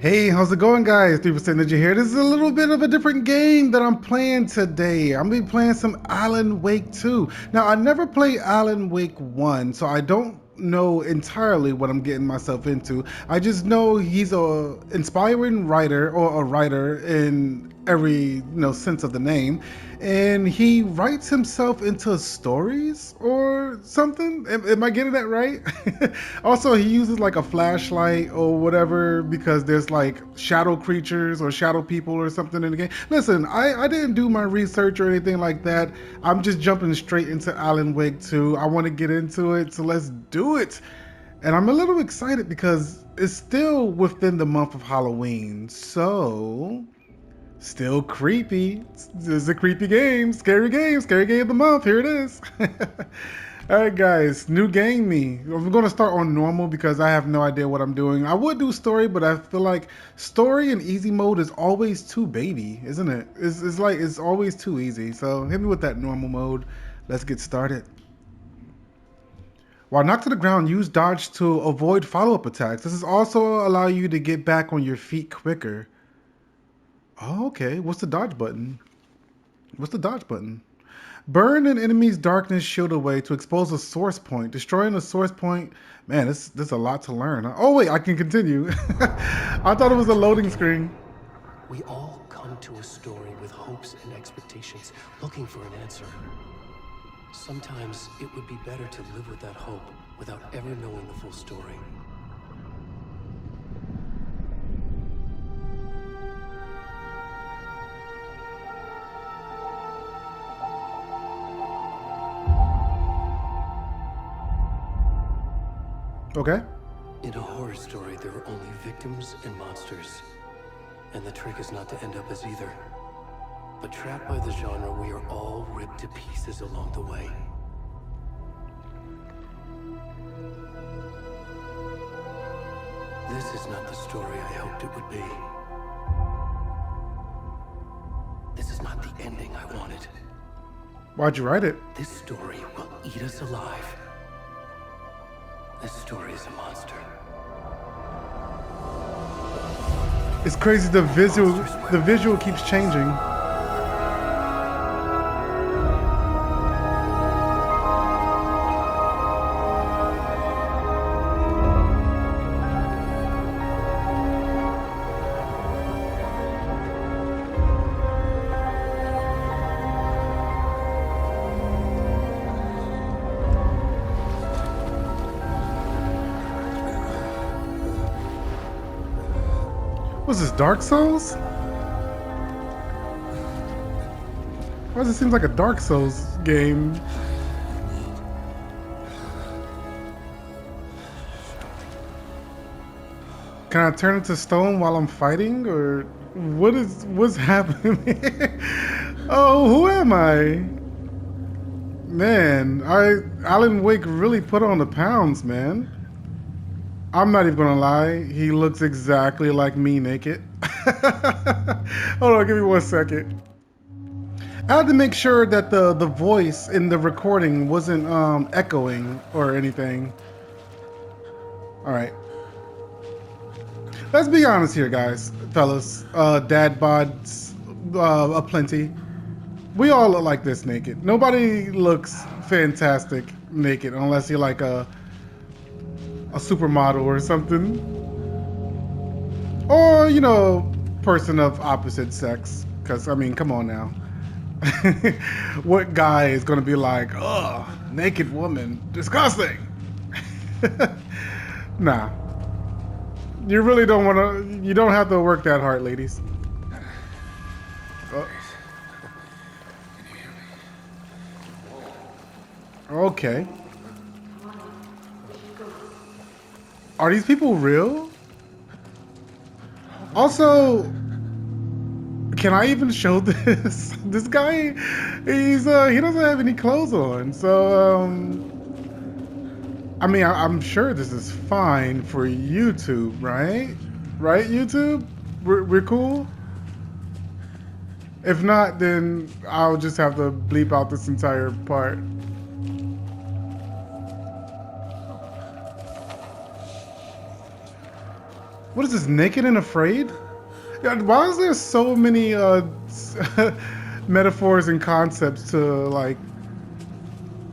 Hey, how's it going, guys? 3% Ninja here. This is a little bit of a different game that I'm playing today. I'm gonna be playing some Alan Wake 2. Now, I never played Alan Wake 1, so I don't know entirely what I'm getting myself into. I just know he's a inspiring writer, or a writer in every sense of the name, and he writes himself into stories or something. Am I getting that right? Also, he uses like a flashlight or whatever because there's like shadow creatures or shadow people or something in the game. Listen, I didn't do my research or anything like that. I'm just jumping straight into Alan Wake 2. I want to get into it, so let's do it. And I'm a little excited because it's still within the month of Halloween, so still creepy. This is a creepy game, scary game of the month. Here it is. All right, guys, new game me. I'm going to start on normal because I have no idea what I'm doing. I would do story, but I feel like story and easy mode is always too baby, isn't it? It's like it's always too easy. So hit me with that normal mode. Let's get started. While knocked to the ground, use dodge to avoid follow-up attacks. This is also allow you to get back on your feet quicker. Oh, okay. What's the dodge button? What's the dodge button? Burn an enemy's darkness shield away to expose a source point. Destroying a source point. Man, this a lot to learn. Oh, wait, I can continue. I thought it was a loading screen. We all come to a story with hopes and expectations, looking for an answer. Sometimes it would be better to live with that hope without ever knowing the full story. Okay. In a horror story, there are only victims and monsters. And the trick is not to end up as either. But trapped by the genre, we are all ripped to pieces along the way. This is not the story I hoped it would be. This is not the ending I wanted. Why'd you write it? This story will eat us alive. This story is a monster. It's crazy. The visual keeps changing. What's this, Dark Souls? Why does it seem like a Dark Souls game? Can I turn into stone while I'm fighting, or what's happening? Oh, who am I? Man, Alan Wake really put on the pounds, man. I'm not even gonna lie, he looks exactly like me naked. Hold on, give me 1 second. I had to make sure that the voice in the recording wasn't echoing or anything. Alright. Let's be honest here, guys, fellas. Dad bods aplenty. We all look like this naked. Nobody looks fantastic naked unless you're like a supermodel or something, or person of opposite sex, because I mean, come on now. What guy is gonna be like, oh, naked woman, disgusting? Nah, you really don't want to. You don't have to work that hard, ladies. Okay. Are these people real? Also, can I even show this? This guy, he doesn't have any clothes on. So, I mean, I'm sure this is fine for YouTube, right? Right, YouTube? We're cool? If not, then I'll just have to bleep out this entire part. What is this? Naked and Afraid? Yeah, why is there so many metaphors and concepts to like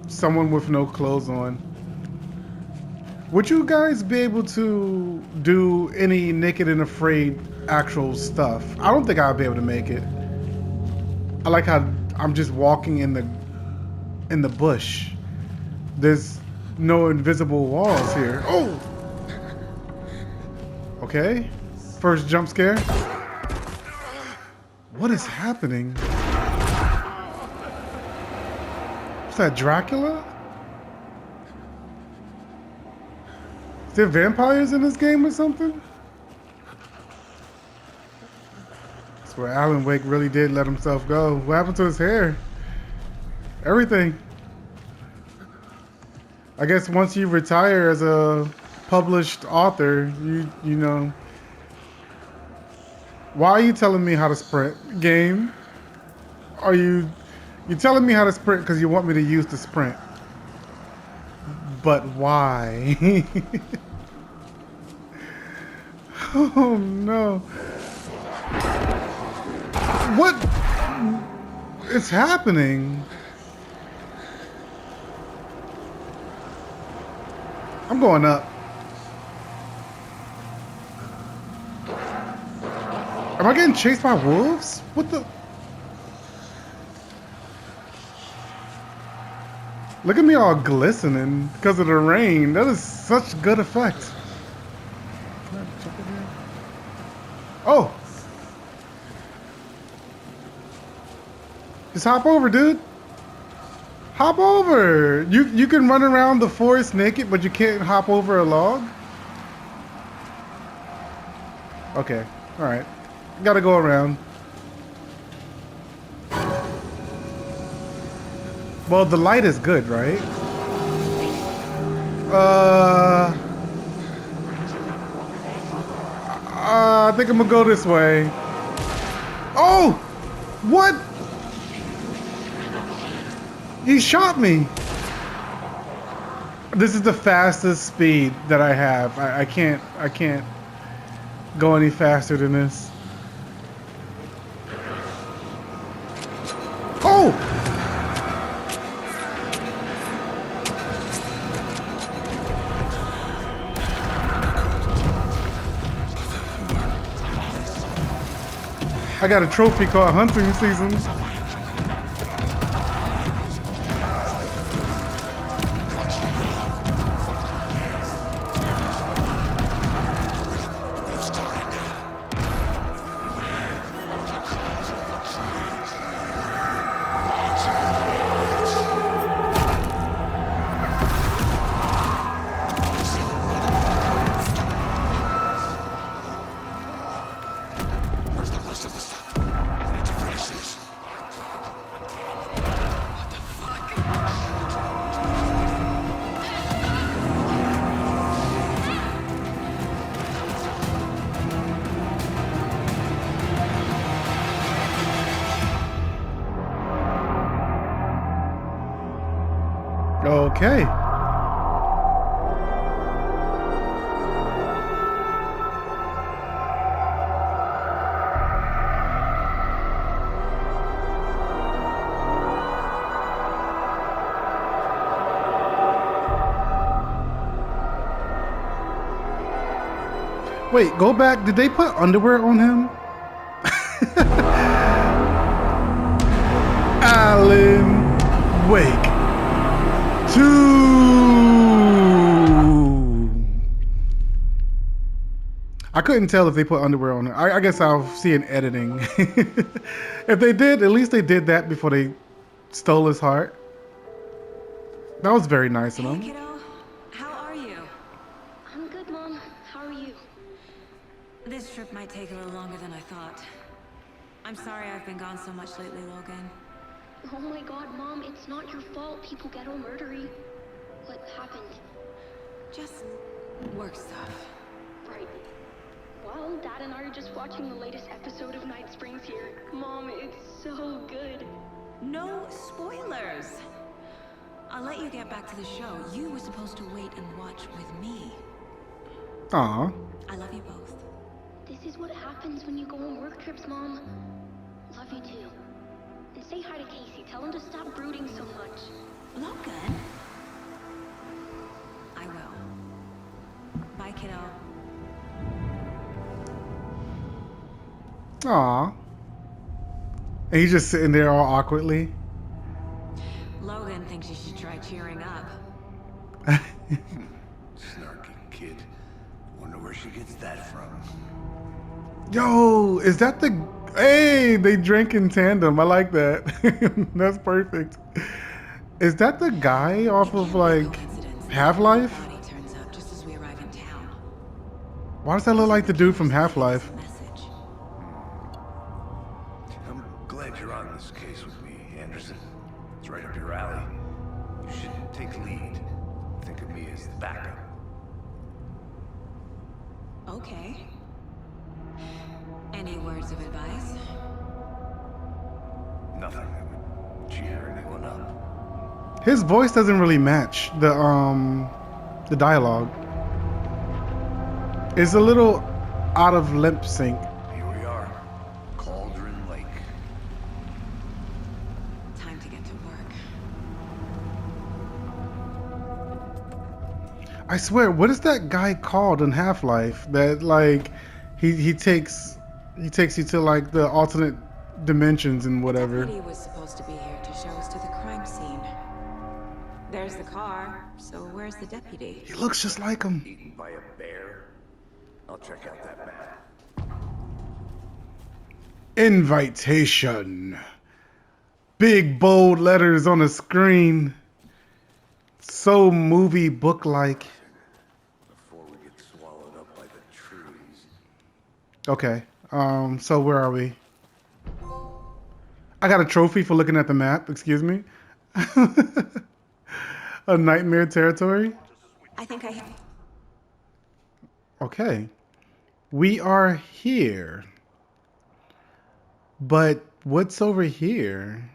someone with no clothes on? Would you guys be able to do any Naked and Afraid actual stuff? I don't think I'll be able to make it. I like how I'm just walking in the bush. There's no invisible walls here. Oh! Okay. First jump scare. What is happening? Is that Dracula? Is there vampires in this game or something? I swear Alan Wake really did let himself go. What happened to his hair? Everything. I guess once you retire as a published author, you know. Why are you telling me how to sprint, game? Are you telling me how to sprint because you want me to use the sprint? But why? Oh no. What is happening? I'm going up. Am I getting chased by wolves? What the? Look at me all glistening because of the rain. That is such good effect. Oh! Just hop over, dude. Hop over. You can run around the forest naked, but you can't hop over a log? Okay. Alright. Gotta go around. Well, the light is good, right? I think I'm gonna go this way. Oh! What? He shot me. This is the fastest speed that I have. I can't go any faster than this. Oh! I got a trophy called Hunting Season. Okay. Wait, go back. Did they put underwear on him? Alan Wake 2. I couldn't tell if they put underwear on him. I guess I'll see in editing. If they did, at least they did that before they stole his heart. That was very nice of them. Hey, kiddo. How are you? I'm good, Mom. How are you? This trip might take a little longer than I thought. I'm sorry I've been gone so much lately, Logan. Oh my god, Mom, it's not your fault people get all murdery. What happened? Just work stuff. Right. Well, Dad and I are just watching the latest episode of Night Springs here. Mom, it's so good. No spoilers! I'll let you get back to the show. You were supposed to wait and watch with me. Aw. I love you both. This is what happens when you go on work trips, Mom. Love you too. And say hi to Casey. Tell him to stop brooding so much. Logan? I will. Bye, kiddo. Aw. And he's just sitting there all awkwardly. Logan thinks you should try cheering up. Snarky kid. Wonder where she gets that from. Yo, is that the... Hey, they drink in tandem. I like that. That's perfect. Is that the guy off of, like, Half-Life? Body turns up just as we arrive in town. Why does that look like the dude from Half-Life? Message. I'm glad you're on this case with me, Anderson. It's right up your alley. You should take lead. Think of me as the backup. Okay. Any words of advice? Nothing that would cheer anyone up. His voice doesn't really match the dialogue. It's a little out of lip sync. Here we are. Cauldron Lake. Time to get to work. I swear, what is that guy called in Half-Life that like he takes you to like the alternate dimensions and whatever? Deputy was supposed to be here to show us to the crime scene. There's the car, so where's the deputy? He looks just like him. Eaten by a bear. I'll check out that map. Invitation. Big bold letters on the screen. So movie book like. Before we get swallowed up by the trees. Okay. So where are we? I got a trophy for looking at the map, excuse me. A nightmare territory? I think I... Okay. We are here. But what's over here?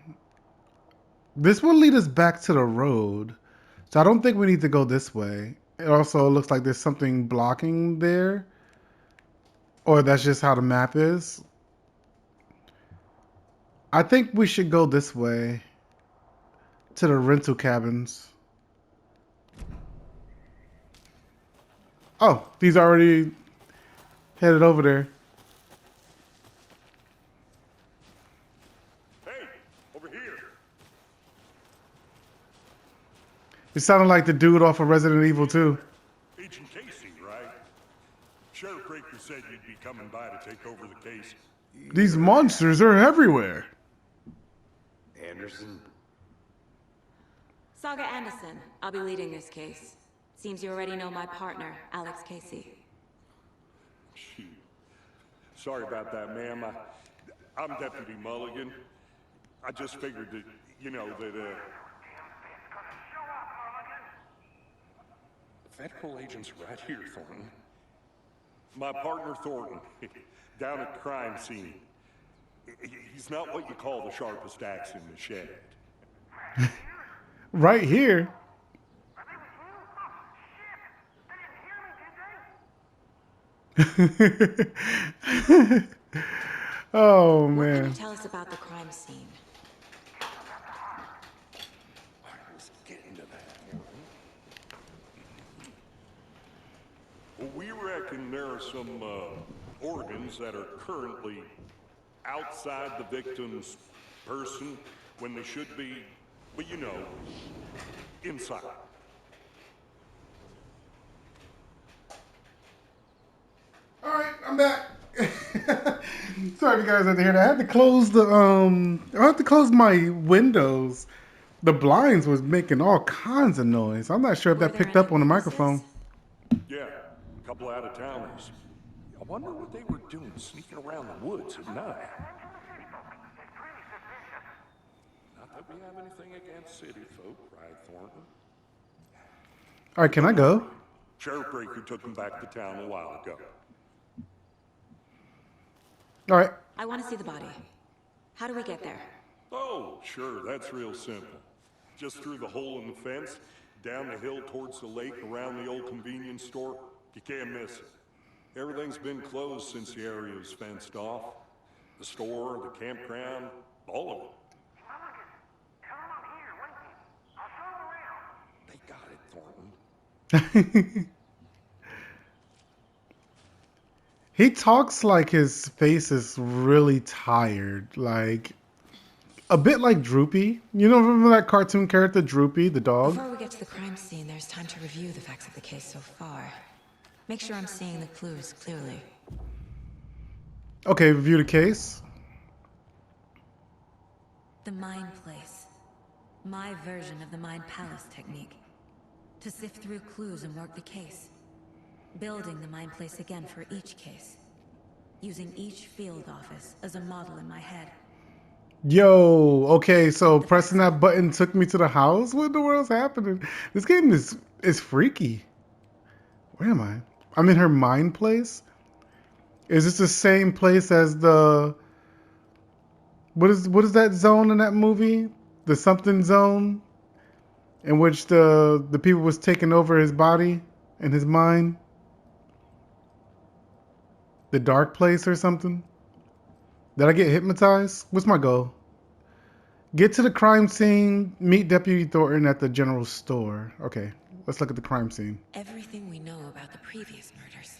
This will lead us back to the road. So I don't think we need to go this way. It also looks like there's something blocking there. Or that's just how the map is. I think we should go this way. To the rental cabins. Oh, these already headed over there. Hey, over here. It sounded like the dude off of Resident Evil 2. Agent Casey, right? Sheriff Breaker said you'd be coming by to take over the case. These monsters are everywhere. Anderson? Saga Anderson. I'll be leading this case. Seems you already know my partner, Alex Casey. Shoot. Sorry about that, ma'am. I'm Deputy Mulligan. I just figured that, you know, that, The federal agent's right here, Thornton. My partner, Thornton, down at the crime scene. He's not what you call the sharpest axe in the shed. Right here. Oh What can you man. tell us about the crime scene? I was getting to that. Well, we reckon there are some organs that are currently outside the victim's person when they should be, well, you know, inside. All right, I'm back. Sorry, you guys had to hear that. I had to close the I had to close my windows. The blinds was making all kinds of noise. I'm not sure if Were that there picked up any on the witnesses? microphone. Yeah, a couple out-of-towners. I wonder what they were doing sneaking around the woods at night. Not that we have anything against city folk, right, Thornton? All right, can I go? Sheriff Breaker took them back to town a while ago. All right. I want to see the body. How do we get there? Oh, sure, that's real simple. Just through the hole in the fence, down the hill towards the lake, around the old convenience store. You can't miss it. Everything's been closed since the area was fenced off. The store, the campground, all of it. They got it, Thornton. He talks like his face is really tired, like a bit like Droopy. You know, remember that cartoon character Droopy, the dog? Before we get to the crime scene, there's time to review the facts of the case so far. Make sure I'm seeing the clues clearly. Okay, review the case. The Mind Place. My version of the Mind Palace technique. To sift through clues and work the case. Building the Mind Place again for each case. Using each field office as a model in my head. Yo, okay, so pressing that button took me to the house? What in the world's happening? This game is freaky. Where am I? I'm in her mind place? Is this the same place as the... What is that zone in that movie? The something zone? In which the people was taking over his body and his mind? The dark place or something? Did I get hypnotized? What's my goal? Get to the crime scene, meet Deputy Thornton at the general store. Okay, let's look at the crime scene. Everything we know about the previous murders.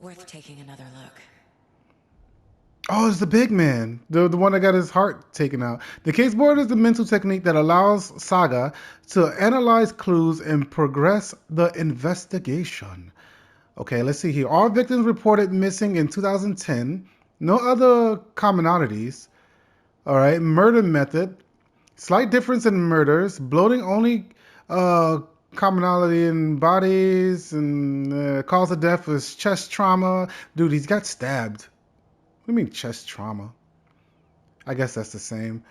Worth taking another look. Oh, it's the big man. The one that got his heart taken out. The case board is the mental technique that allows Saga to analyze clues and progress the investigation. Okay, let's see here. All victims reported missing in 2010. No other commonalities. All right, murder method. Slight difference in murders. Bloating only commonality in bodies. And cause of death was chest trauma. Dude, he's got stabbed. What do you mean chest trauma? I guess that's the same.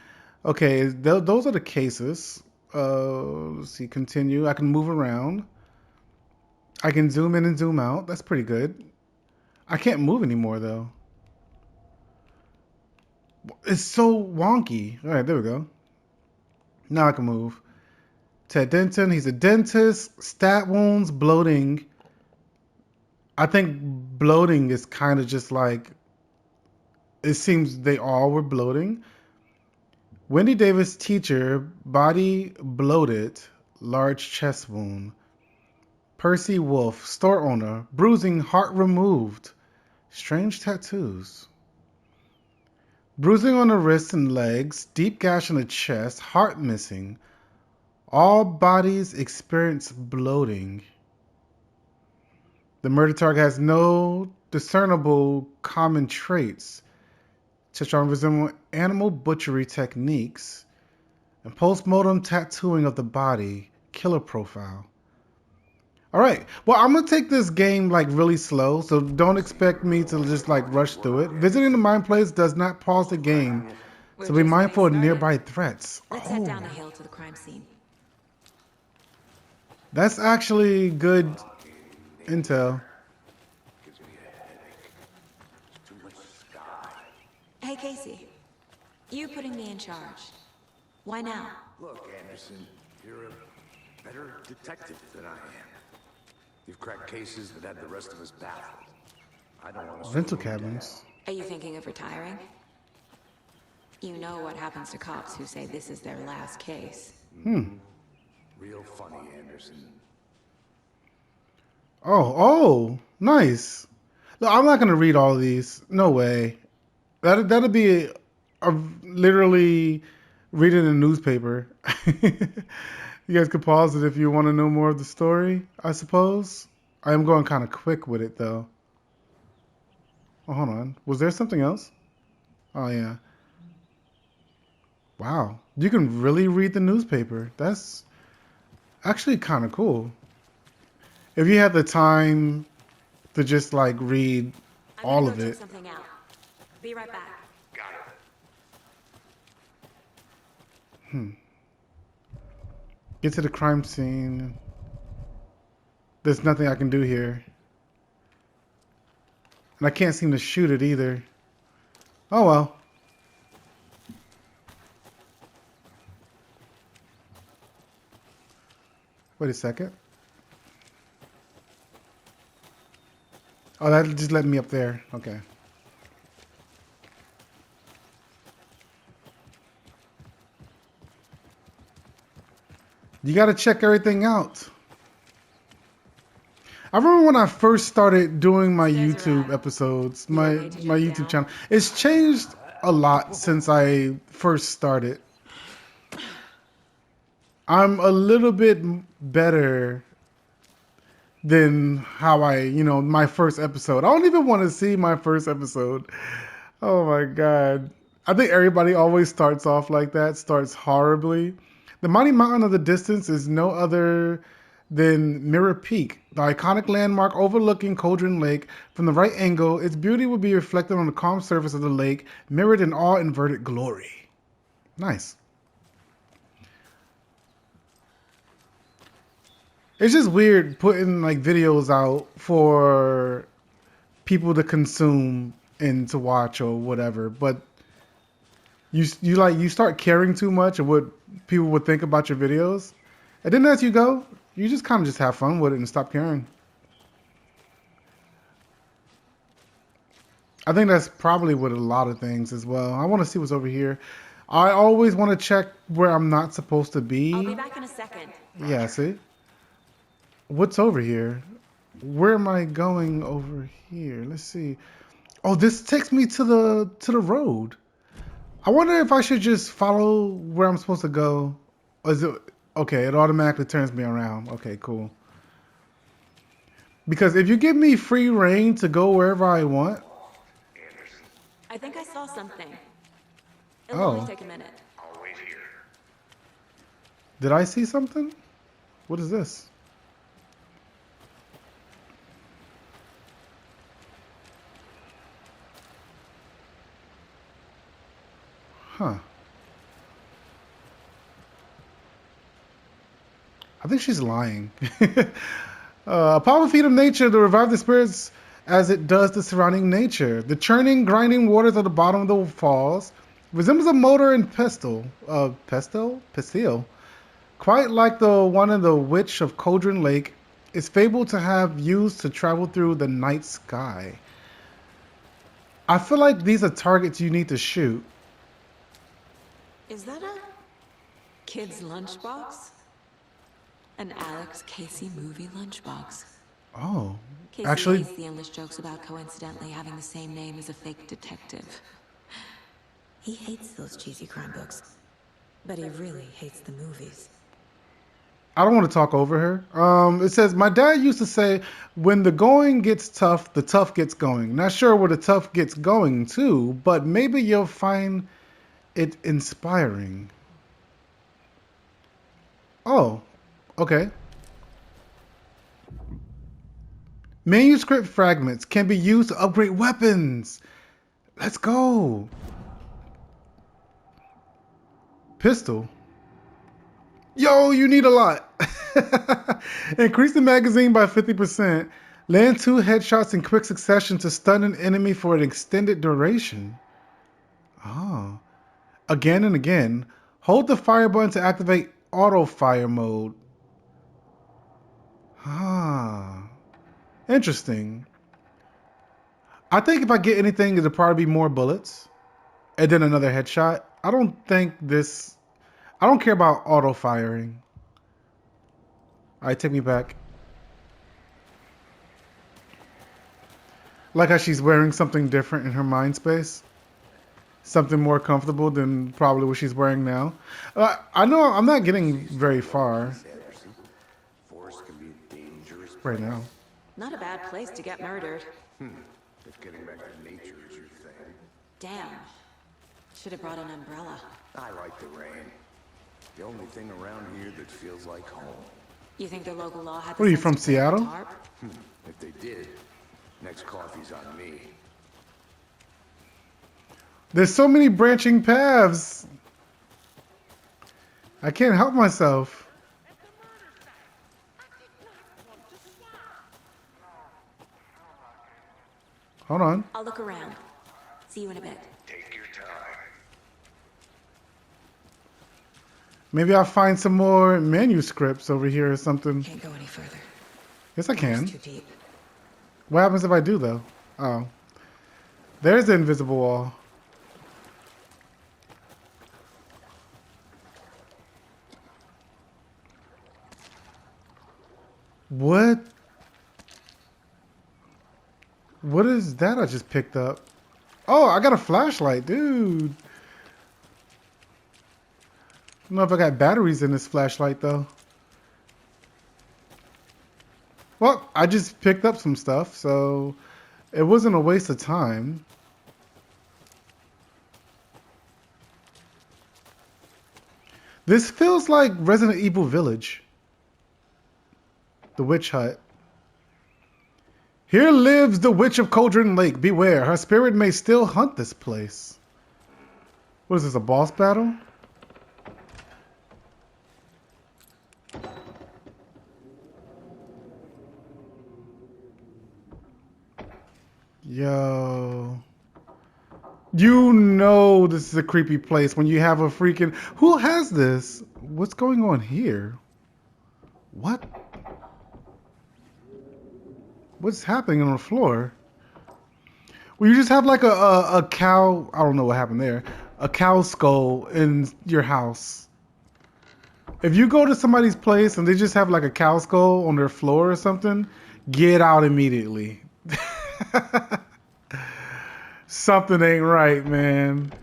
Okay, those are the cases. Let's see, continue. I can move around. I can zoom in and zoom out. That's pretty good. I can't move anymore, though. It's so wonky. All right, there we go. Now I can move. Ted Denton, he's a dentist. Stab wounds, bloating. I think bloating is kind of just like... It seems they all were bloating. Wendy Davis, teacher, body bloated, large chest wound. Percy Wolf, store owner, bruising, heart removed. Strange tattoos. Bruising on the wrists and legs, deep gash in the chest, heart missing. All bodies experience bloating. The murder target has no discernible common traits. Chestron resemble animal butchery techniques. And post-mortem tattooing of the body, killer profile. All right, well, I'm going to take this game like really slow, so don't expect me to just like rush through it. Visiting the Mind Place does not pause the game, so be mindful of nearby threats. Let's head down the hill to the crime scene. That's actually good intel. Hey, Casey. You putting me in charge. Why now? Look, Anderson, you're a better detective than I am. You've cracked cases that had the rest of us baffled. I don't want to... Rental cabins. Are you thinking of retiring? You know what happens to cops who say this is their last case. Real funny, Anderson. Oh, nice. Look, I'm not gonna read all of these. No way. That'll be literally reading a newspaper. You guys could pause it if you want to know more of the story, I suppose. I am going kind of quick with it, though. Oh, hold on. Was there something else? Oh, yeah. Wow. You can really read the newspaper. That's actually kind of cool. If you had the time to just, like, read all of it. Something out. Be right back. Get to the crime scene. There's nothing I can do here. And I can't seem to shoot it either. Oh well. Wait a second. Oh, that just let me up there. Okay. You got to check everything out. I remember when I first started doing my YouTube episodes, my YouTube channel. It's changed a lot since I first started. I'm a little bit better than how my first episode. I don't even want to see my first episode. Oh my God. I think everybody always starts off like that, starts horribly. The Mighty Mountain of the Distance is no other than Mirror Peak, the iconic landmark overlooking Cauldron Lake. From the right angle, its beauty will be reflected on the calm surface of the lake, mirrored in all inverted glory. Nice. It's just weird putting like videos out for people to consume and to watch or whatever, but you start caring too much of what people would think about your videos, and then as you go, you just kind of just have fun with it and stop caring. I think that's probably with a lot of things as well. I want to see what's over here. I always want to check where I'm not supposed to be. I'll be back in a second. Yeah, see? What's over here? Where am I going over here? Let's see. Oh, this takes me to the road. I wonder if I should just follow where I'm supposed to go. Or is it okay? It automatically turns me around. Okay, cool. Because if you give me free reign to go wherever I want. I think I saw something. It'll Oh. only take a minute. I'll wait here. Did I see something? What is this? Huh. I think she's lying. A powerful feat of nature to revive the spirits as it does the surrounding nature. The churning, grinding waters at the bottom of the falls resembles a motor and pestle. Pestle? Quite like the one in the Witch of Cauldron Lake, is fabled to have used to travel through the night sky. I feel like these are targets you need to shoot. Is that a kid's lunchbox? An Alex Casey movie lunchbox. Oh, Casey actually, hates the endless jokes about coincidentally having the same name as a fake detective. He hates those cheesy crime books, but he really hates the movies. I don't want to talk over her. It says, my dad used to say, when the going gets tough, the tough gets going. Not sure where the tough gets going to, but maybe you'll find it inspiring. Oh, okay. Manuscript fragments can be used to upgrade weapons. Let's go. Pistol. Yo, you need a lot. Increase the magazine by 50%. Land 2 headshots in quick succession to stun an enemy for an extended duration. Oh. Again and again. Hold the fire button to activate auto fire mode. Ah. Interesting. I think if I get anything, it'll probably be more bullets. And then another headshot. I don't care about auto firing. Alright, take me back. Like how she's wearing something different in her mind space. Something more comfortable than probably what she's wearing now. I know I'm not getting very far Forest can be a dangerous right now. Not a bad place to get murdered. if getting back to nature is your thing. Damn. Should have brought an umbrella. I like the rain. The only thing around here that feels like home. You think the local law had What are you, sense from to put up a Seattle? tarp? If they did, next coffee's on me. There's so many branching paths. I can't help myself. Hold on. I'll look around. See you in a bit. Take your time. Maybe I'll find some more manuscripts over here or something. Can't go any further. Yes, I can. It's too deep. What happens if I do, though? Oh. There's the invisible wall. What? What is that I just picked up? Oh, I got a flashlight, dude. I don't know if I got batteries in this flashlight, though. Well, I just picked up some stuff, so it wasn't a waste of time. This feels like Resident Evil Village. The witch hut. Here lives the Witch of Cauldron Lake. Beware, her spirit may still hunt this place. What is this, a boss battle? Yo. You know this is a creepy place when you have a freaking... Who has this? What's going on here? What? What's happening on the floor? Well, you just have like a cow... I don't know what happened there. A cow skull in your house. If you go to somebody's place and they just have like a cow skull on their floor or something, get out immediately. Something ain't right, man.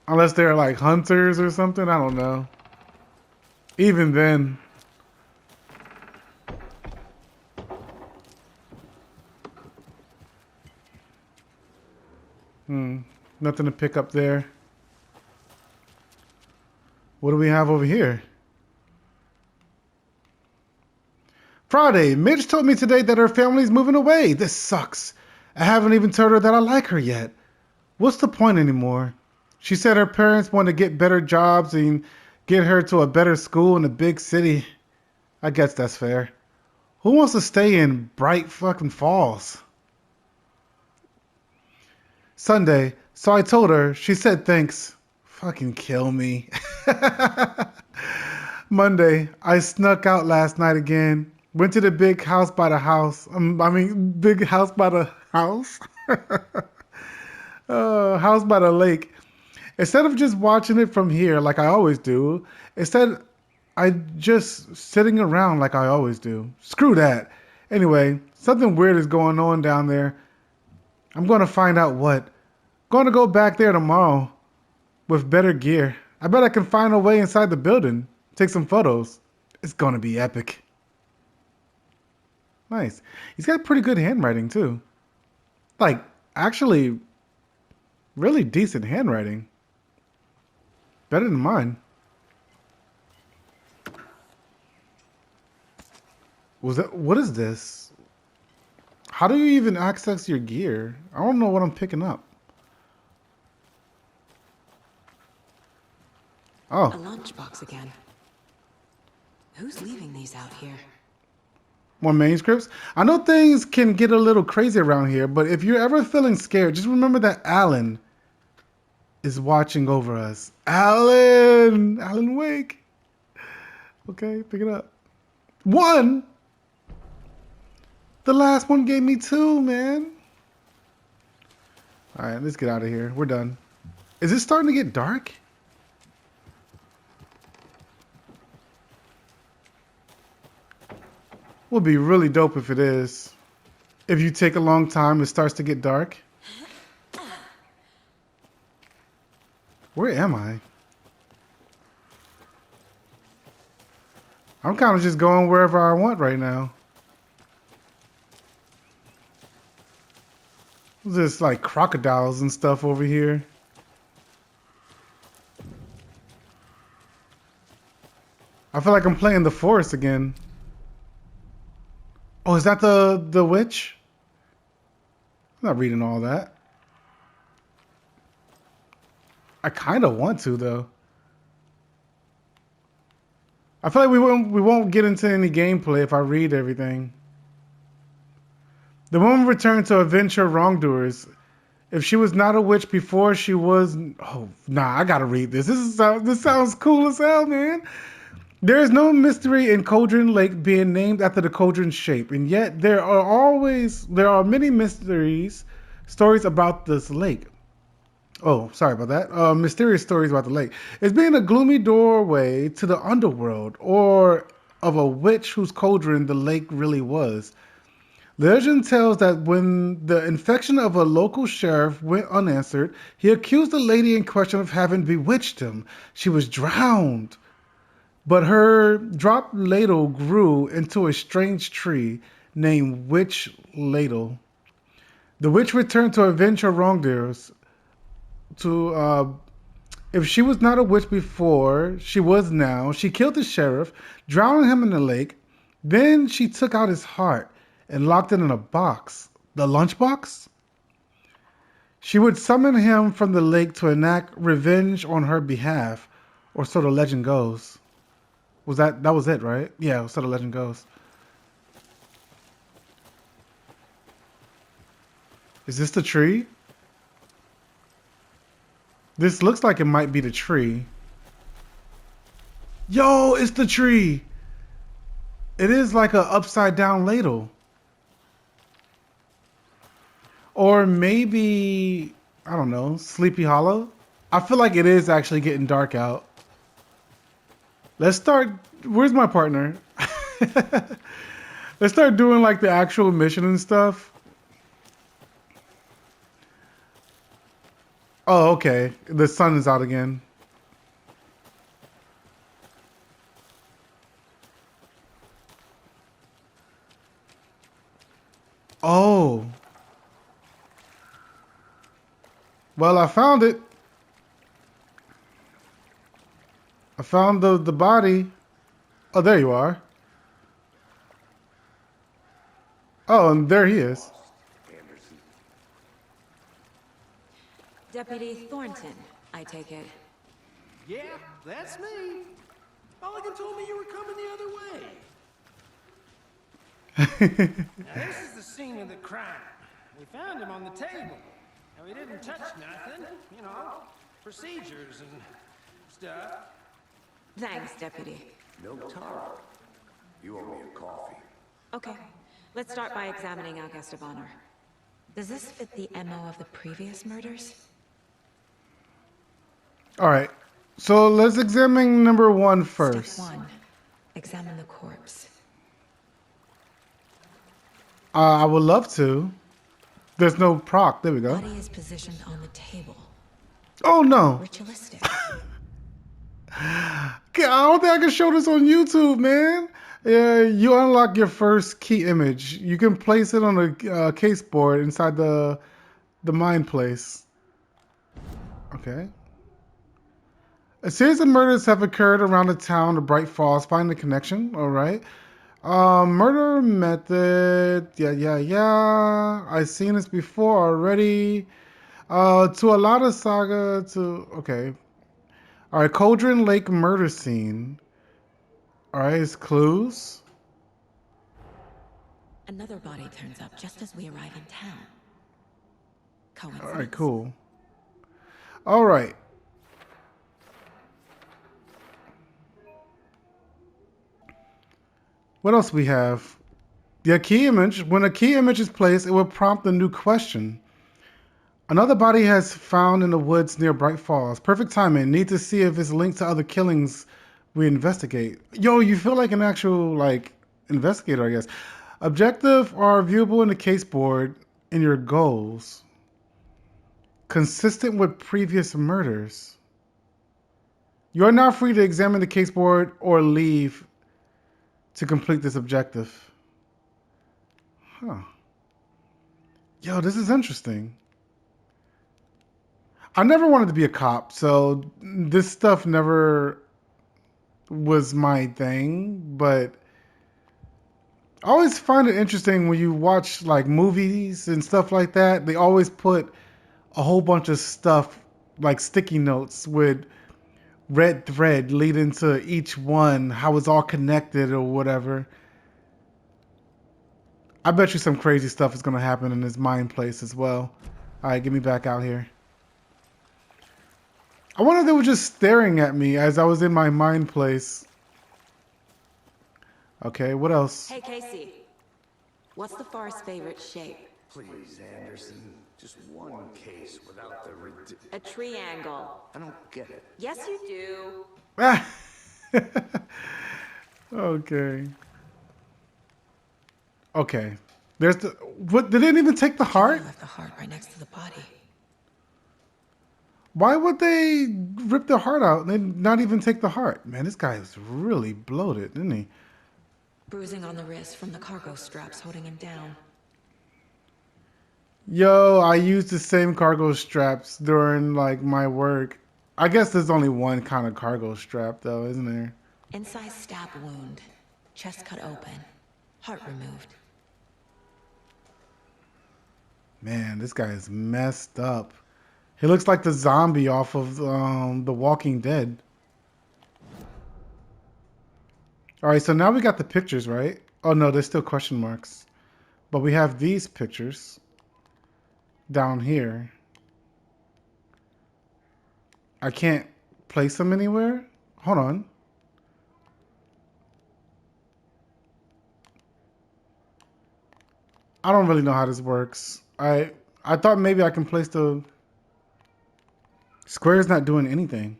Unless they're like hunters or something, I don't know. Even then. Nothing to pick up there. What do we have over here? Friday, Midge told me today that her family's moving away. This sucks. I haven't even told her that I like her yet. What's the point anymore? She said her parents want to get better jobs and get her to a better school in a big city. I guess that's fair. Who wants to stay in Bright fucking Falls? Sunday, so I told her. She said thanks. Fucking kill me. Monday, I snuck out last night again. Went to the big house by the house. Big house by the house? House by the lake. Instead of just watching it from here like I always do, instead I just sitting around like I always do. Screw that. Anyway, something weird is going on down there. I'm going to find out what. Going to go back there tomorrow with better gear. I bet I can find a way inside the building. Take some photos. It's going to be epic. Nice. He's got pretty good handwriting too. Like, actually, really decent handwriting. Better than mine. What is this? How do you even access your gear? I don't know what I'm picking up. Oh. A lunchbox again. Who's leaving these out here? More manuscripts? I know things can get a little crazy around here, but if you're ever feeling scared, just remember that Alan is watching over us. Alan Wake. Okay, pick it up. 1. The last one gave me 2, man. All right, let's get out of here. We're done. Is it starting to get dark? Would be really dope if it is. If you take a long time, it starts to get dark. Where am I? I'm kind of just going wherever I want right now. There's like crocodiles and stuff over here. I feel like I'm playing the forest again. Oh, is that the witch? I'm not reading all that. I kind of want to though. I feel like we won't get into any gameplay if I read everything. The woman returned to avenge her wrongdoers. If she was not a witch before, she was... Oh, nah, I gotta read this. This sounds cool as hell, man. There is no mystery in Cauldron Lake being named after the cauldron shape, and yet there are many stories about this lake. Oh, sorry about that. Mysterious stories about the lake. It's being a gloomy doorway to the underworld, or of a witch whose cauldron the lake really was. Legend tells that when the infection of a local sheriff went unanswered, he accused the lady in question of having bewitched him. She was drowned, but her dropped ladle grew into a strange tree named Witch Ladle. The witch returned to avenge her wrongdoers. If she was not a witch before, she was now. She killed the sheriff, drowned him in the lake. Then she took out his heart and locked it in a box. The lunchbox? She would summon him from the lake to enact revenge on her behalf, or so the legend goes. That was it, right? Yeah, so the legend goes. Is this the tree? This looks like it might be the tree. Yo, it's the tree. It is like an upside down ladle. Or maybe, I don't know, Sleepy Hollow? I feel like it is actually getting dark out. Let's start, where's my partner? Let's start doing like the actual mission and stuff. Oh, okay. The sun is out again. Oh. Well, I found it. I found the body. Oh, there you are. Oh, and there he is. Deputy Thornton, I take it. Yeah, that's me. Mulligan told me you were coming the other way. Now, this is the scene of the crime. We found him on the table. And we didn't touch nothing. You know, procedures and stuff. Thanks, Deputy. No Taro. You owe me a coffee. Okay, let's start by examining our guest of honor. Does this fit the MO of the previous murders? All right. So let's examine number 1 first. Step 1. Examine the corpse. I would love to. There's no proc. There we go. Body is positioned on the table. Oh, no. Ritualistic. I don't think I can show this on YouTube, man. Yeah, you unlock your first key image. You can place it on a case board inside the mind place. Okay. A series of murders have occurred around the town of Bright Falls. Find the connection. All right. Murder method. Yeah. I've seen this before already. To allow the saga to... Okay. All right. Cauldron Lake murder scene. All right. It's clues. Another body turns up just as we arrive in town. Coincidence. All right. Cool. All right. What else we have? The key image. When a key image is placed, it will prompt a new question. Another body has found in the woods near Bright Falls. Perfect timing. Need to see if it's linked to other killings we investigate. Yo, you feel like an actual investigator, I guess. Objective are viewable in the case board in your goals. Consistent with previous murders. You are now free to examine the case board or leave to complete this objective. Huh. Yo, this is interesting. I never wanted to be a cop, so this stuff never was my thing, but I always find it interesting when you watch like movies and stuff like that. They always put a whole bunch of stuff like sticky notes with red thread leading to each one, how it's all connected or whatever. I bet you some crazy stuff is going to happen in this mind place as well. All right, get me back out here. I wonder if they were just staring at me as I was in my mind place. Okay, what else? Hey, Casey. What's the Forest's favorite shape? Please, Anderson. Just one case without the A triangle. I don't get it. Yes, you do. Ah! Okay. Okay. There's the what? They didn't even take the heart. Left the heart right next to the body. Why would they rip the heart out and then not even take the heart? Man, this guy is really bloated, isn't he? Bruising on the wrist from the cargo straps holding him down. Yo, I used the same cargo straps during like my work. I guess there's only one kind of cargo strap though, isn't there? Incised stab wound. Chest cut open. Heart removed. Man, this guy is messed up. He looks like the zombie off of The Walking Dead. All right, so now we got the pictures, right? Oh no, there's still question marks. But we have these pictures down here. I can't place them anywhere? Hold on. I don't really know how this works. I thought maybe I can place the... Square's not doing anything.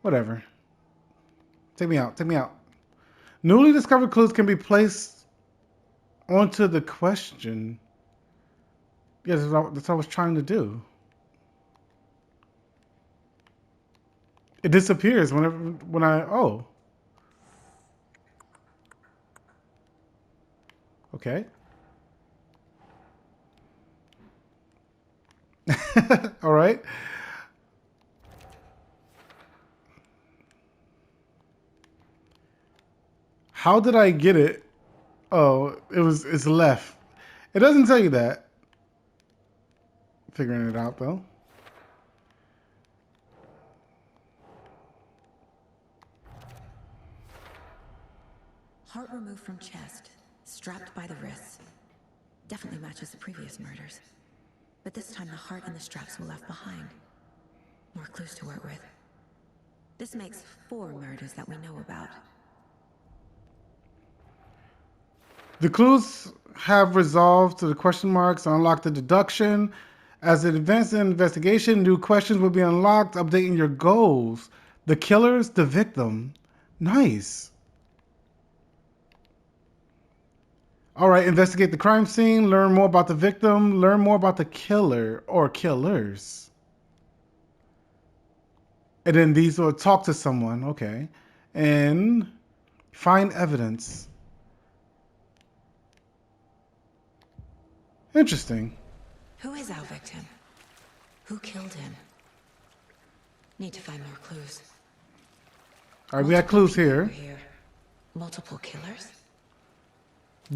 Whatever. Take me out. Take me out. Newly discovered clues can be placed onto the question. Yeah, that's what I was trying to do. It disappears when I... Oh. Okay. All right. How did I get it? Oh, it's left. It doesn't tell you that. Figuring it out though. Heart removed from chest, strapped by the wrists. Definitely matches the previous murders. But this time the heart and the straps were left behind. More clues to work with. This makes 4 murders that we know about. The clues have resolved to the question marks, unlock the deduction. As it advances in investigation, new questions will be unlocked, updating your goals. The killers, the victim. Nice. All right, investigate the crime scene, learn more about the victim, learn more about the killer or killers. And then these will talk to someone, okay. And find evidence. Interesting. Who is our victim? Who killed him? Need to find more clues. All right, we got clues here. Multiple killers?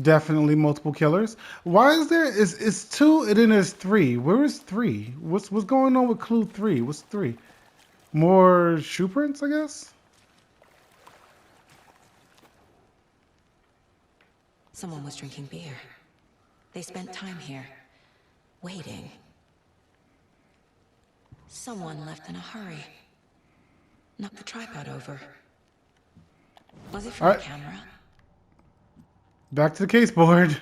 Definitely multiple killers. Why is there is 2 and then there's 3? Where is 3? What's going on with clue 3? What's 3? More shoe prints, I guess? Someone was drinking beer. They spent time here, waiting. Someone left in a hurry. Knocked the tripod over. Was it from the camera? Back to the case board.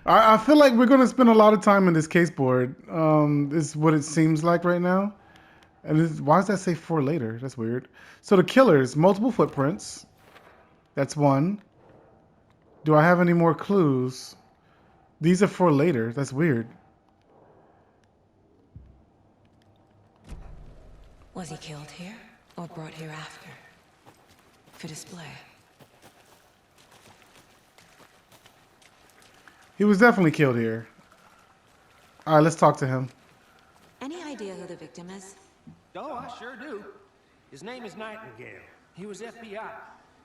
I feel like we're going to spend a lot of time in this case board. Is what it seems like right now. And why does that say 4 later? That's weird. So the killers, multiple footprints. That's 1. Do I have any more clues? These are 4 later. That's weird. Was he killed here or brought here after? For display. He was definitely killed here. All right, let's talk to him. Any idea who the victim is? Oh, I sure do. His name is Nightingale. He was FBI.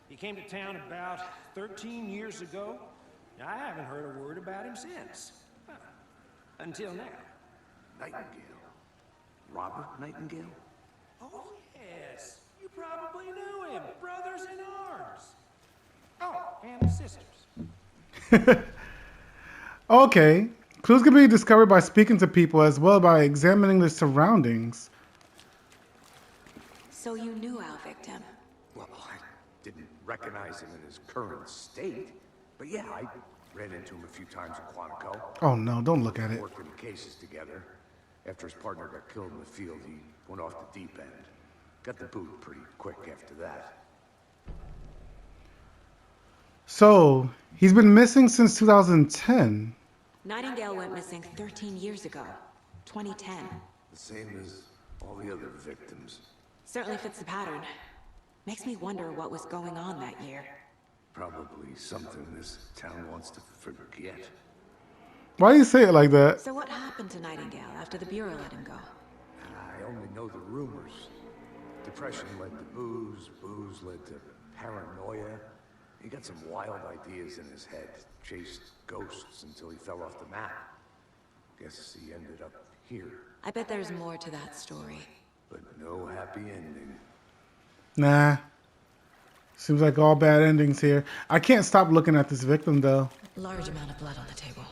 He came to town about 13 years ago. I haven't heard a word about him since. Until now. Nightingale. Robert Nightingale? Oh, yes. You probably knew him. Brothers in arms. Oh, and sisters. Okay. Clues can be discovered by speaking to people as well by examining their surroundings. So you knew our victim? Well, recognize him in his current state. But yeah, I ran into him a few times in Quantico. Oh no, don't look at it. Worked in cases together. After his partner got killed in the field, he went off the deep end. Got the boot pretty quick after that. So, he's been missing since 2010. Nightingale went missing 13 years ago, 2010. The same as all the other victims. Certainly fits the pattern. Makes me wonder what was going on that year. Probably something this town wants to forget. Why do you say it like that? So what happened to Nightingale after the Bureau let him go? I only know the rumors. Depression led to booze, booze led to paranoia. He got some wild ideas in his head, chased ghosts until he fell off the map. Guess he ended up here. I bet there's more to that story. But no happy ending. Nah. Seems like all bad endings here. I can't stop looking at this victim, though. Large amount of blood on the table.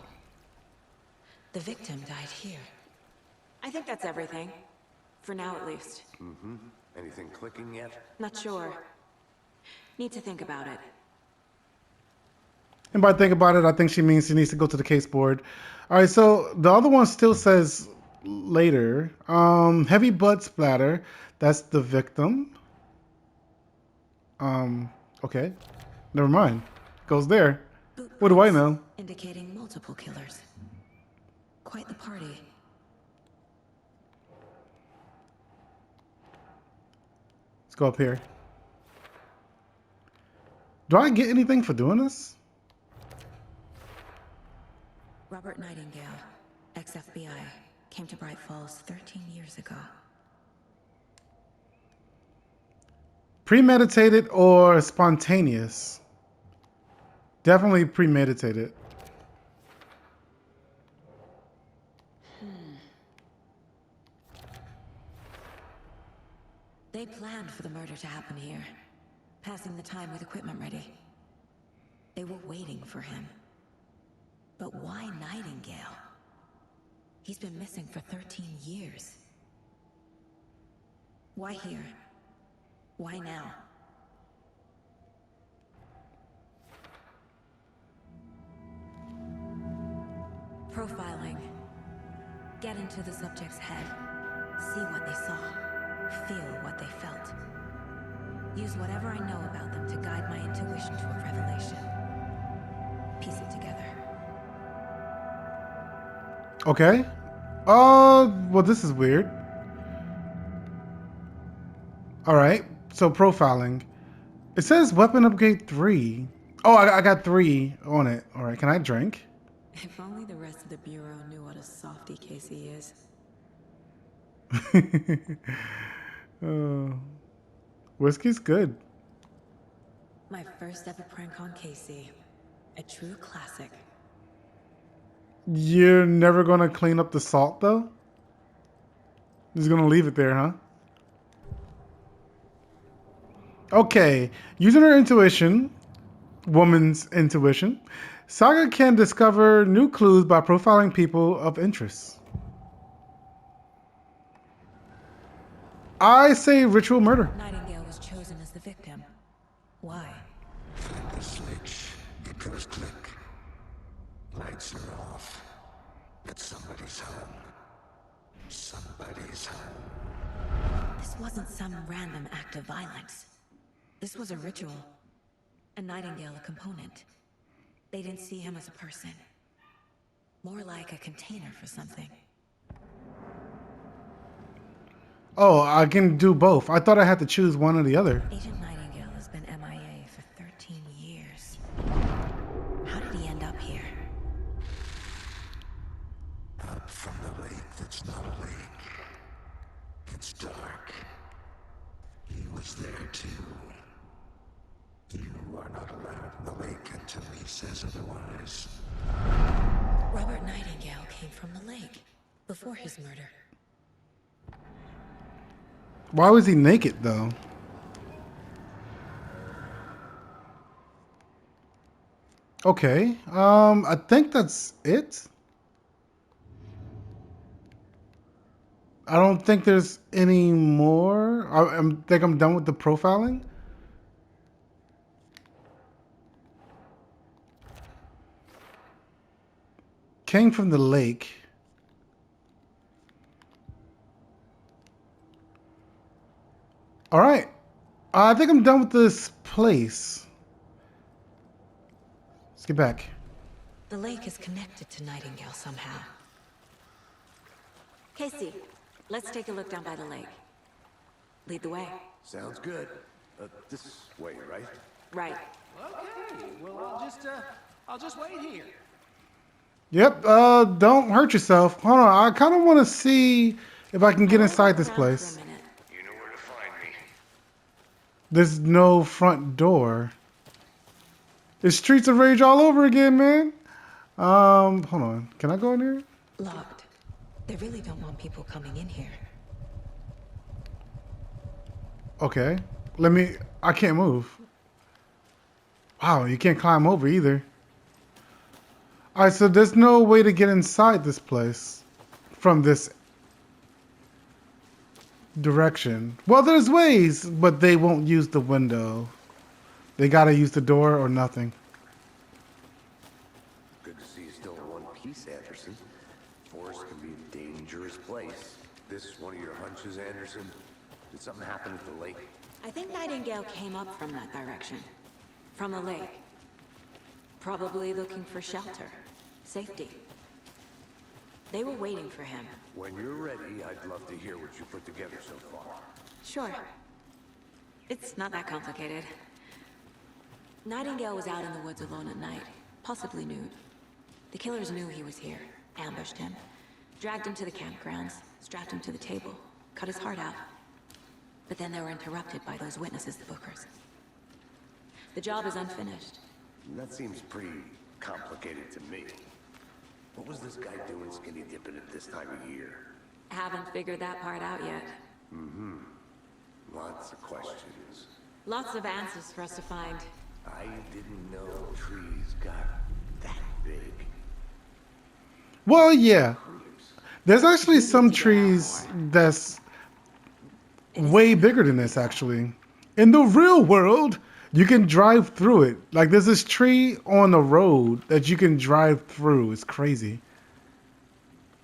The victim died here. I think that's everything. For now, at least. Mm-hmm. Anything clicking yet? Not sure. Need to think about it. And by think about it, I think she means she needs to go to the case board. All right, so the other one still says later. Heavy blood splatter. That's the victim. Okay. Never mind. Goes there. What do I know? Indicating multiple killers. Quite the party. Let's go up here. Do I get anything for doing this? Robert Nightingale, ex-FBI, came to Bright Falls 13 years ago. Premeditated or spontaneous? Definitely premeditated. They planned for the murder to happen here, passing the time with equipment ready. They were waiting for him. But why Nightingale? He's been missing for 13 years. Why here? Why now? Profiling. Get into the subject's head. See what they saw. Feel what they felt. Use whatever I know about them to guide my intuition to a revelation. Piece it together. Okay. Well, this is weird. All right. So profiling. It says weapon upgrade 3. Oh, I got 3 on it. All right. Can I drink? If only the rest of the Bureau knew what a softy Casey is. Whiskey's good. My first ever prank on Casey. A true classic. You're never gonna clean up the salt, though? Just gonna leave it there, huh? Okay. Using her intuition, woman's intuition, Saga can discover new clues by profiling people of interest. I say ritual murder. Nightingale was chosen as the victim. Why? Flip the switch. It goes click. Lights are off. But somebody's home. Somebody's home. This wasn't some random act of violence. This was a ritual. A Nightingale a component. They didn't see him as a person. More like a container for something. Oh, I can do both. I thought I had to choose one or the other. Agent Nightingale has been MIA for 13 years. How did he end up here? Up from the lake that's not a lake. It's dark. He was there too. You are not allowed in the lake until he says otherwise. Robert Nightingale came from the lake before his murder. Why was he naked, though? Okay. I think that's it. I don't think there's any more. I think I'm done with the profiling. came from the lake. All right. I think I'm done with this place. Let's get back. The lake is connected to Nightingale somehow. Casey, let's take a look down by the lake. Lead the way. Sounds good. This way, right? Right. Okay, well, I'll just wait here. Yep, don't hurt yourself. Hold on, I kind of want to see if I can get inside this place. You know where to find me. There's no front door. It's Streets of Rage all over again, man. Hold on. Can I go in here? Locked. They really don't want people coming in here. Okay. I can't move. Wow, you can't climb over either. Alright, so there's no way to get inside this place from this direction. Well, there's ways, but they won't use the window. They gotta use the door or nothing. Good to see you still in one piece, Anderson. Forest can be a dangerous place. This one of your hunches, Anderson? Did something happen at the lake? I think Nightingale came up from that direction. From the lake. Probably looking for shelter. Safety. They were waiting for him. When you're ready, I'd love to hear what you put together so far. Sure. It's not that complicated. Nightingale was out in the woods alone at night, possibly nude. The killers knew he was here, ambushed him, dragged him to the campgrounds, strapped him to the table, cut his heart out. But then they were interrupted by those witnesses, the Bookers. The job is unfinished. That seems pretty complicated to me. What was this guy doing skinny dipping at this time of year? Haven't figured that part out yet. Mm-hmm. Lots of questions. Lots of answers for us to find. I didn't know trees got that big. Well, yeah. There's actually some trees that's way bigger than this, actually. In the real world, you can drive through it. Like, there's this tree on the road that you can drive through. It's crazy.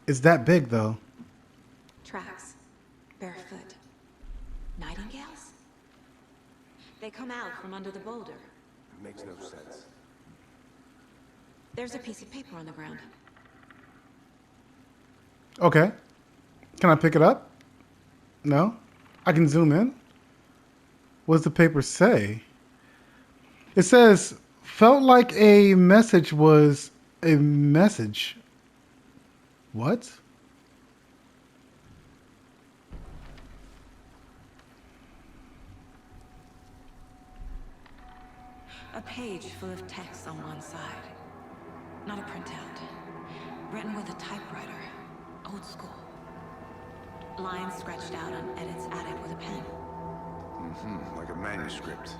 It's that big, though. Tracks. Barefoot. Nightingales? They come out from under the boulder. Makes no sense. There's a piece of paper on the ground. Okay. Can I pick it up? No? I can zoom in. What does the paper say? It says, felt like a message was a message. What? A page full of text on one side. Not a printout. Written with a typewriter. Old school. Lines scratched out and edits added with a pen. Mm-hmm. Like a manuscript.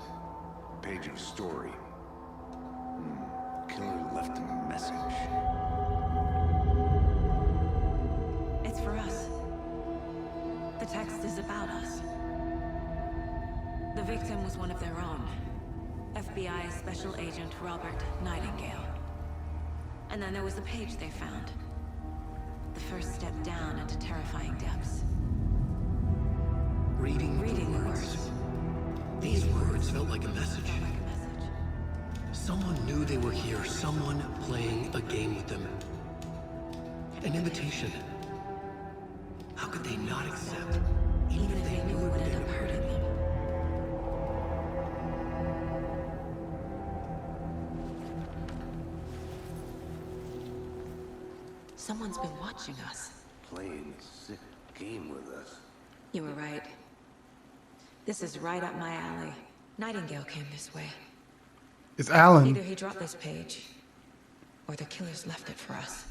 Page of story. Killer left him a message. It's for us. The text is about us. The victim was one of their own. FBI Special Agent Robert Nightingale. And then there was the page they found. The first step down into terrifying depths. Reading the words. These words felt like a message. Someone knew they were here, someone playing a game with them. An invitation. How could they not accept, even if they knew it would end up hurting them? Someone's been watching us. Playing a sick game with us. You were right. This is right up my alley. Nightingale came this way. It's Alan. Either he dropped this page, or the killers left it for us.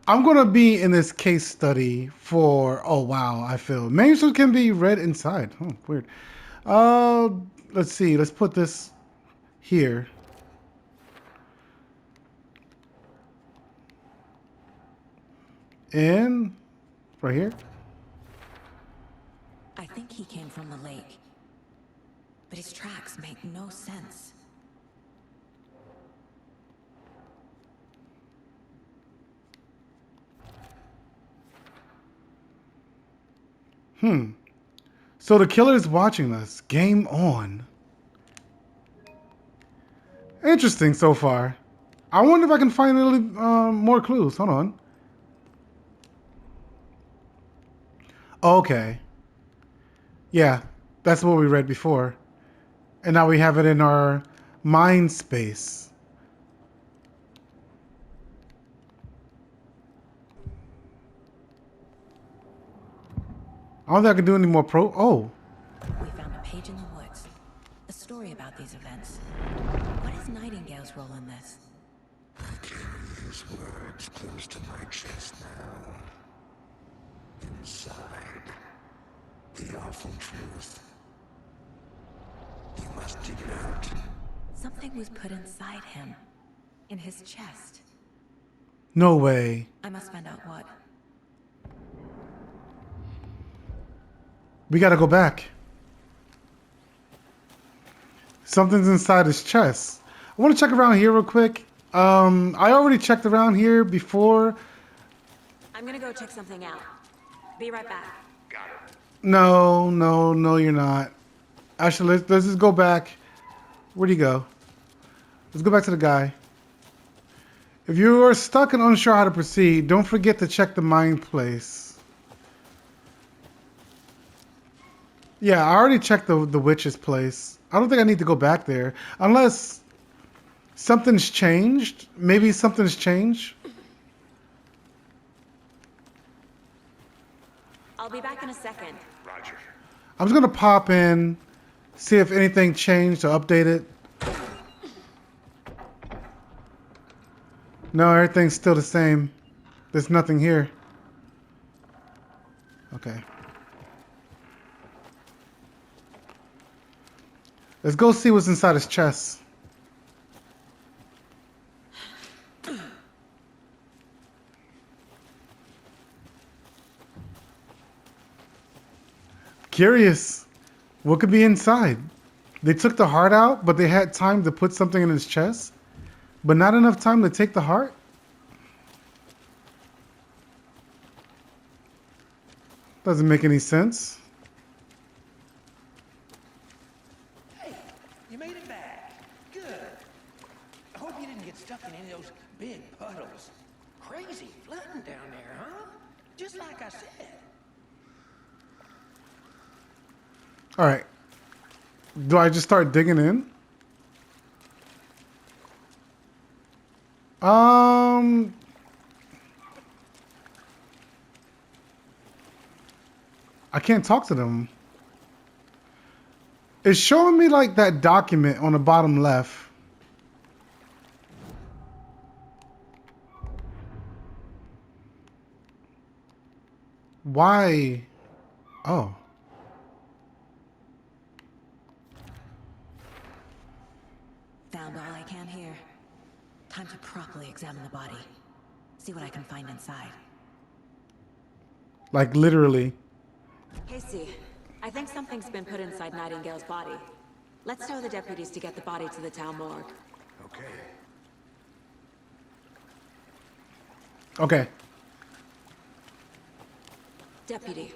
I'm going to be in this case study for a while, I feel. Manuscripts can be read inside. Weird. Let's see. Let's put this here. And right here. I think he came from the lake. But his tracks make no sense. So the killer is watching us. Game on. Interesting so far. I wonder if I can find any more clues. Hold on. Okay. Yeah, that's what we read before. And now we have it in our mind space. I don't think I can do any more Oh. We found a page in the woods. A story about these events. What is Nightingale's role in this? I carry these words close to my chest now. Inside, the awful truth. You must dig it out. Something was put inside him. In his chest. No way. I must find out what. We gotta go back. Something's inside his chest. I want to check around here real quick. I already checked around here before. I'm gonna go check something out. Be right back. Got it. No, you're not. Actually, let's just go back. Where'd he go? Let's go back to the guy. If you are stuck and unsure how to proceed, don't forget to check the mind place. Yeah, I already checked the witch's place. I don't think I need to go back there. Unless something's changed. Maybe something's changed. I'll be back in a second. Roger. I'm just going to pop in, see if anything changed or updated. No, everything's still the same. There's nothing here. Okay. Let's go see what's inside his chest. Curious. What could be inside? They took the heart out, but they had time to put something in his chest, but not enough time to take the heart? Doesn't make any sense. You made it back. Good. I hope you didn't get stuck in any of those big puddles. Crazy flooding down there, huh? Just like I said. All right. Do I just start digging in? I can't talk to them. It's showing me like that document on the bottom left. Why? Oh. Found all I can here. Time to properly examine the body. See what I can find inside. Like literally. Casey, I think something's been put inside Nightingale's body. Let's tell the deputies to get the body to the town morgue. Okay. Okay. Deputy,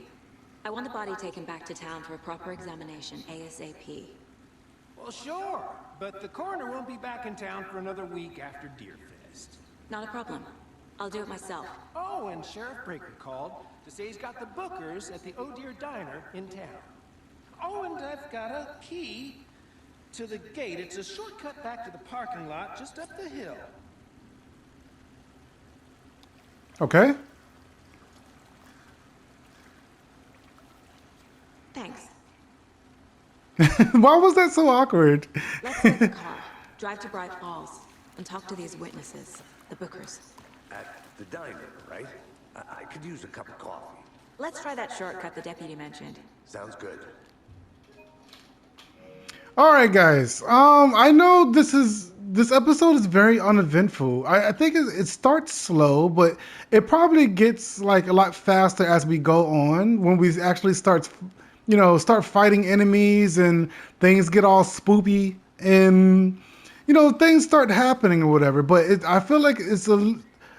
I want the body taken back to town for a proper examination ASAP. Well, sure. But the coroner won't be back in town for another week after Deerfest. Not a problem. I'll do it myself. Oh, and Sheriff Breaker called to say he's got the bookers at the Oh Dear Diner in town. Oh, and I've got a key to the gate. It's a shortcut back to the parking lot just up the hill. Okay. Thanks. Why was that so awkward? Let's get the car, drive to Bright Falls, and talk to these witnesses, the bookers. At the diner, right? I could use a cup of coffee. Let's try that shortcut the deputy mentioned. Sounds good. All right, guys. I know this episode is very uneventful. I think it starts slow, but it probably gets like a lot faster as we go on when we actually start fighting enemies and things get all spoopy and things start happening or whatever. But I feel like it's a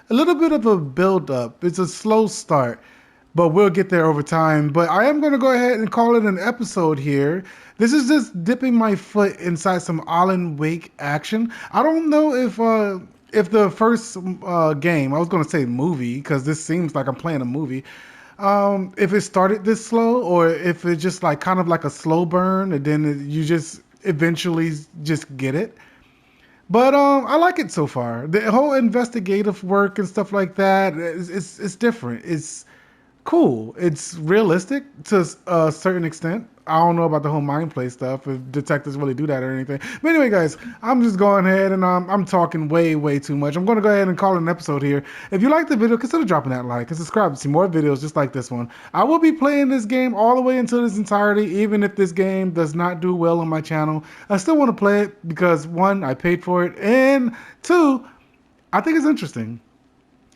little bit of a build up. It's a slow start. but we'll get there over time. But I am going to go ahead and call it an episode here. This is just dipping my foot inside some Alan Wake action. I don't know if the first game, I was going to say movie, because this seems like I'm playing a movie, if it started this slow, or if it's just like kind of like a slow burn, and then you just eventually just get it. But I like it so far. The whole investigative work and stuff like that, it's different. It's cool. It's realistic to a certain extent. I don't know about the whole mind play stuff, if detectives really do that or anything. But anyway, guys, I'm just going ahead and I'm talking way too much. I'm going to go ahead and call it an episode here. If you like the video, consider dropping that like and subscribe to see more videos just like this one. I will be playing this game all the way until its entirety, even if this game does not do well on my channel. I still want to play it because, one, I paid for it, and two, I think it's interesting.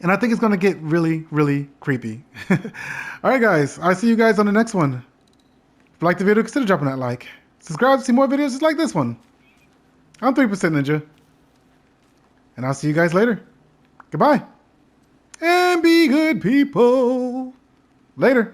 And I think it's going to get really creepy. All right, guys. I'll see you guys on the next one. If you like the video, consider dropping that like. Subscribe to see more videos just like this one. I'm 3% Ninja. And I'll see you guys later. Goodbye. And be good people. Later.